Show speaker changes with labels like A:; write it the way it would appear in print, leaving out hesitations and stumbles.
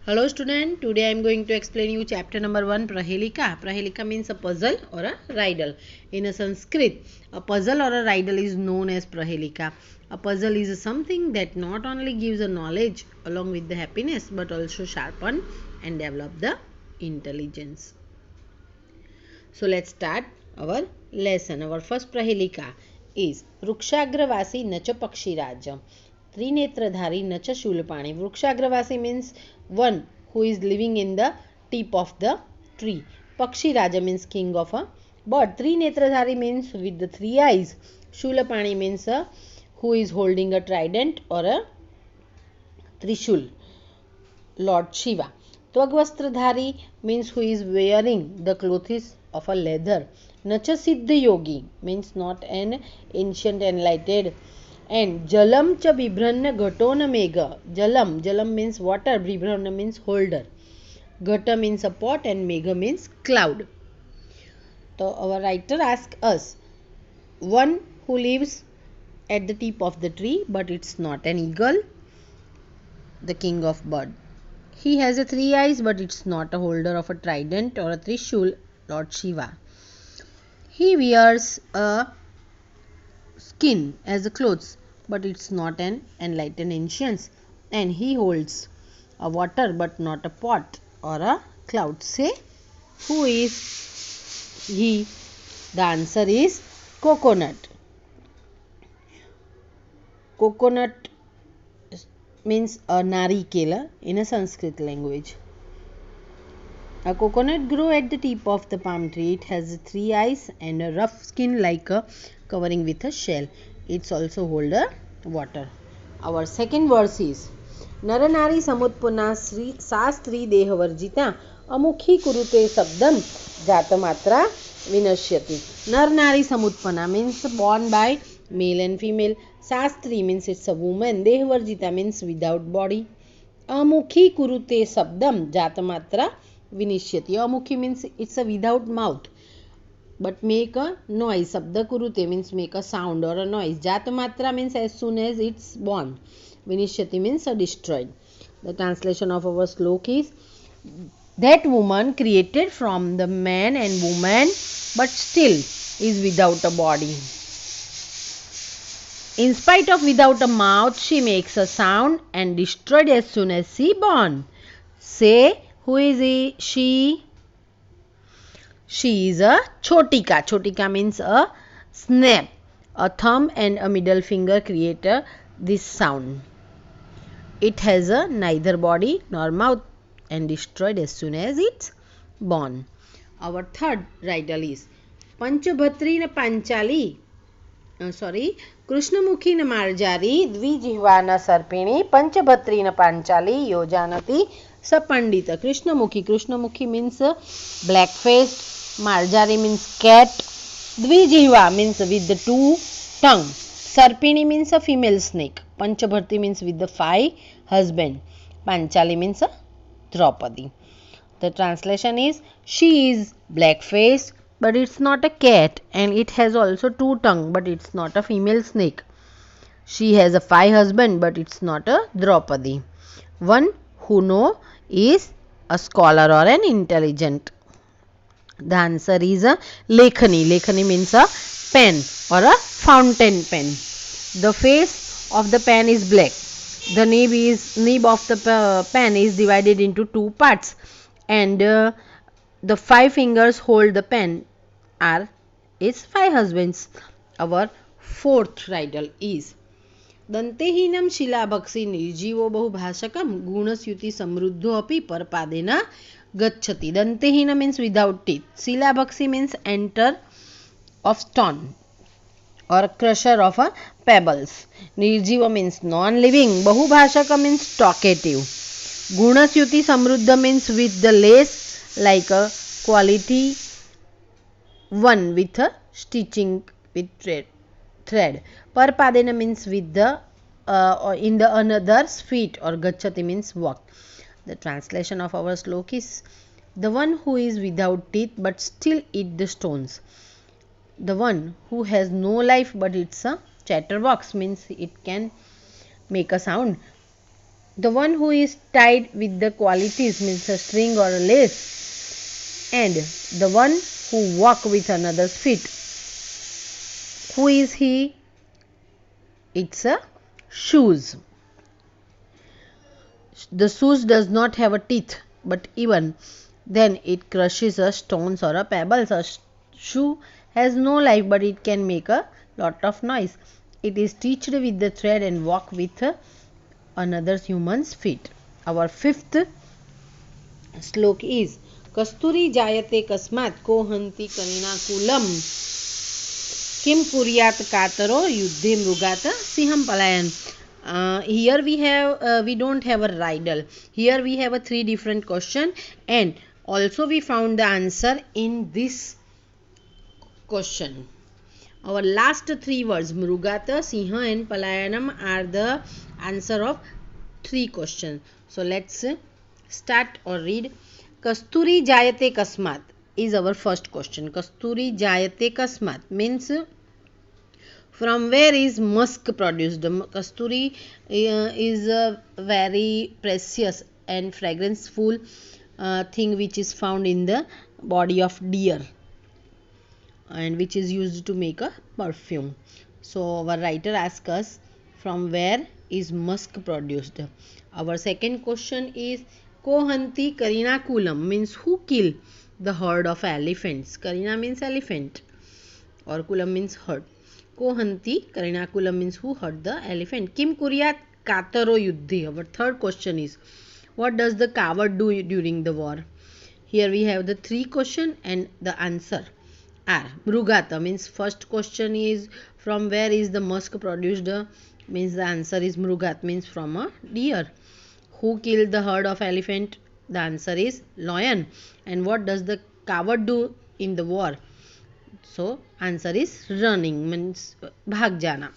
A: Hello student, today I am going to explain you chapter number 1 Prahelika. Prahelika means a puzzle or a riddle. In a Sanskrit, a puzzle or a riddle is known as Prahelika. A puzzle is something that not only gives a knowledge along with the happiness but also sharpen and develop the intelligence. So let's start our lesson. Our first Prahelika is Vrukshagravasi Nacha Pakshiraj. Trinetradhari Nacha Shulpani. Vrukshagravasi means one who is living in the tip of the tree. Pakshi Raja means king of a bird. Trinetradhari means with the three eyes. Shulapani means who is holding a trident or a trishul. Lord Shiva. Tvagvastradhari means who is wearing the clothes of a leather. Nacha Siddha Yogi means not an ancient enlightened. And Jalam cha Bibhranna Ghatona Megha. Jalam means water, Bibhranna means holder. Ghata means a pot and Megha means cloud. So our writer asks us, one who lives at the tip of the tree but it's not an eagle, the king of bird. He has three eyes but it's not a holder of a trident or a trishul, Lord Shiva. He wears a skin as a clothes but it's not an enlightened ancients, and he holds a water but not a pot or a cloud. Say, who is he? The answer is coconut. Coconut means a narikela in a Sanskrit language. A coconut grows at the tip of the palm tree. It has three eyes and a rough skin like a covering with a shell. It's also hold a water. Our second verse is Naranari samutpuna sastri dehavarjita amukhi kurute sabdam jatamatra vinashyati. Naranari samutpana means born by male and female. Sastri means it's a woman. Dehavarjita means without body. Amukhi kurute sabdam jatamatra vinishyati. Amukhi means it's a without mouth but make a noise. Sabda kurute means make a sound or a noise. Jatamatra means as soon as it's born. Vinishyati means destroyed. The translation of our slok is, that woman created from the man and woman but still is without a body. In spite of without a mouth, she makes a sound and destroyed as soon as she born. Say, who is he? She? She is a chotika. Chotika means a snap. A thumb and a middle finger create this sound. It has neither body nor mouth and destroyed as soon as it's born. Our third riddle is Panchabhatri na Panchali. Krishnamukhi na Marjari Dvijihva na Sarpini Panchabhatri na Panchali Yojanati Sapandita. Krishnamukhi means black faced. Marjari means cat. Dvijihva means with the two tongue. Sarpini means a female snake. Panchabharti means with the five husband. Panchali means a Draupadi. The translation is, she is black faced but it's not a cat, and it has also two tongue but it's not a female snake. She has a five husband but it's not a Draupadi. One who know is a scholar or an intelligent. The answer is a Lekhani. Lekhani means a pen or a fountain pen. The face of the pen is black. The nib of the pen is divided into two parts, and the five fingers hold the pen are its five husbands. Our fourth riddle is Dantehinam Shilabhaksi Nirjivo Bahubhashakam Gunasyuti Samruddho Api Parpadena Gachati. Dantehina means without teeth. Shilabhaksi means enter of stone or crusher of pebbles. Nirjiva means non-living. Bahubhashaka means talkative. Gunasyuti Samruddha means with the less like a quality one with a stitching with thread. Parpadena means with the in the another's feet, or Gachati means walk. The translation of our slok is, the one who is without teeth but still eat the stones. The one who has no life but it's a chatterbox means it can make a sound. The one who is tied with the qualities means a string or a lace, and the one who walk with another's feet. Who is he? It's a shoes. The shoes does not have a teeth, but even then it crushes a stones or a pebbles. A shoe has no life, but it can make a lot of noise. It is stitched with the thread and walk with another human's feet. Our fifth श्लोक is कस्तूरी जायते कस्मात् को हन्ति कनिनाकुलम किम कुर्यात कातरो युद्धे मृगात सिंहम पलायन. Here we don't have a riddle. Here we have a 3 different question, and also we found the answer in this question. Our last 3 words Mrugata, Sinha and Palayanam are the answer of 3 questions. So let's start or read. Kasturi Jayate Kasmat is our first question. Kasturi Jayate Kasmat means from where is musk produced? Kasturi is a very precious and fragranceful thing which is found in the body of deer and which is used to make a perfume. So our writer asks us from where is musk produced. Our second question is Kohanti Karinakulam means who killed the herd of elephants. Karina means elephant or kulam means herd. Kohanti Karinakulam means who hurt the elephant. Kim Kuryat Kataro Yuddhi. Our third question is what does the coward do during the war? Here we have the 3 questions and the answer are Mrugata means first question is from where is the musk produced, means the answer is Mrugat means from a deer. Who killed the herd of elephant? The answer is lion. And what does the coward do in the war? So answer is running means bhag jana.